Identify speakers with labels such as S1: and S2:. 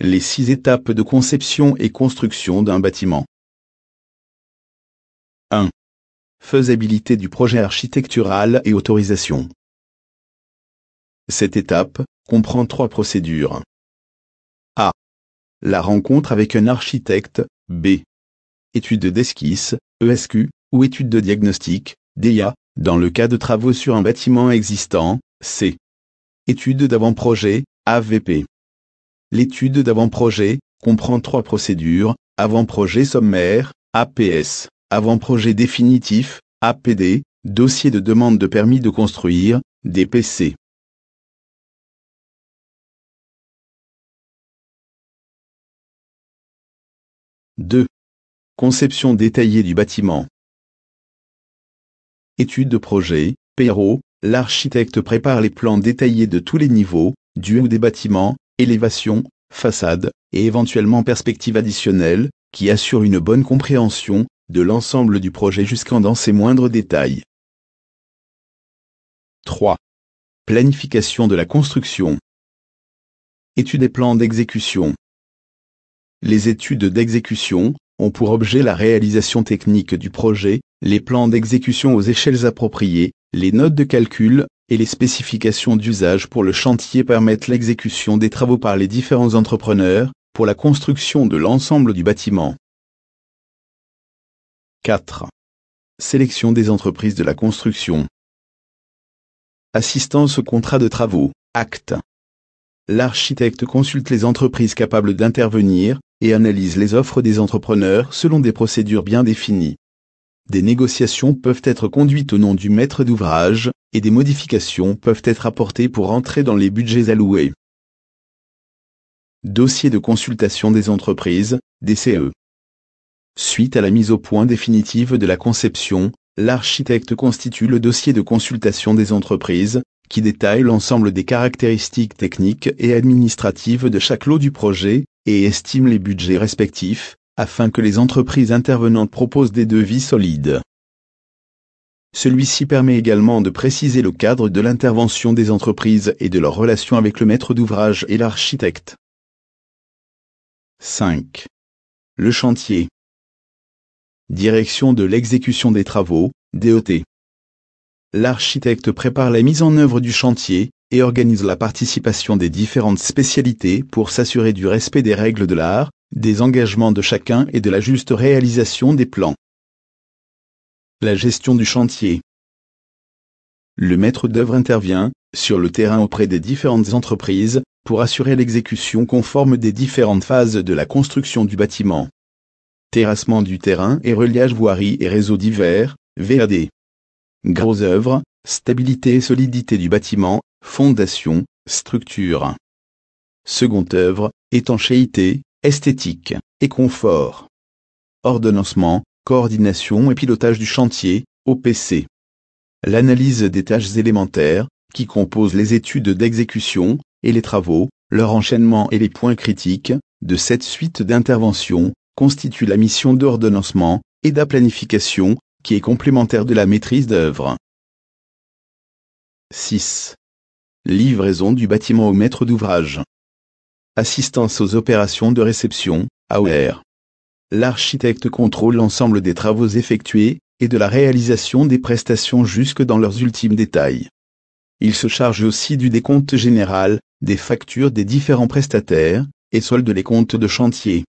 S1: les 6 étapes de conception et construction d'un bâtiment. 1. Faisabilité du projet architectural et autorisation. Cette étape comprend 3 procédures. A. La rencontre avec un architecte. B. Étude d'esquisse, ESQ, ou étude de diagnostic, DIA, dans le cas de travaux sur un bâtiment existant. C. Étude d'avant-projet, AVP. L'étude d'avant-projet comprend 3 procédures: avant-projet sommaire, APS, avant-projet définitif, APD, dossier de demande de permis de construire, DPC. « 2. Conception détaillée du bâtiment. Étude de projet, PRO, l'architecte prépare les plans détaillés de tous les niveaux, du haut des bâtiments, élévation, façade, et éventuellement perspective additionnelle, qui assurent une bonne compréhension de l'ensemble du projet jusqu'en dans ses moindres détails. 3. Planification de la construction. Étude des plans d'exécution. Les études d'exécution ont pour objet la réalisation technique du projet, les plans d'exécution aux échelles appropriées, les notes de calcul et les spécifications d'usage pour le chantier permettent l'exécution des travaux par les différents entrepreneurs pour la construction de l'ensemble du bâtiment. 4. Sélection des entreprises de la construction. Assistance au contrat de travaux, acte. L'architecte consulte les entreprises capables d'intervenir et analyse les offres des entrepreneurs selon des procédures bien définies. Des négociations peuvent être conduites au nom du maître d'ouvrage, et des modifications peuvent être apportées pour entrer dans les budgets alloués. Dossier de consultation des entreprises, DCE. Suite à la mise au point définitive de la conception, l'architecte constitue le dossier de consultation des entreprises, qui détaille l'ensemble des caractéristiques techniques et administratives de chaque lot du projet, et estime les budgets respectifs, afin que les entreprises intervenantes proposent des devis solides. Celui-ci permet également de préciser le cadre de l'intervention des entreprises et de leur relation avec le maître d'ouvrage et l'architecte. 5. Le chantier. Direction de l'exécution des travaux, DET. L'architecte prépare la mise en œuvre du chantier et organise la participation des différentes spécialités pour s'assurer du respect des règles de l'art, des engagements de chacun et de la juste réalisation des plans. La gestion du chantier. Le maître d'œuvre intervient sur le terrain auprès des différentes entreprises pour assurer l'exécution conforme des différentes phases de la construction du bâtiment. Terrassement du terrain et reliage voirie et réseaux divers, VAD. Gros œuvres, stabilité et solidité du bâtiment, fondation, structure. Second œuvre, étanchéité, esthétique, et confort. Ordonnancement, coordination et pilotage du chantier, OPC. L'analyse des tâches élémentaires, qui composent les études d'exécution, et les travaux, leur enchaînement et les points critiques, de cette suite d'interventions, constitue la mission d'ordonnancement, et de planification, qui est complémentaire de la maîtrise d'œuvre. 6. Livraison du bâtiment au maître d'ouvrage. Assistance aux opérations de réception, AOR. L'architecte contrôle l'ensemble des travaux effectués, et de la réalisation des prestations jusque dans leurs ultimes détails. Il se charge aussi du décompte général, des factures des différents prestataires, et solde les comptes de chantier.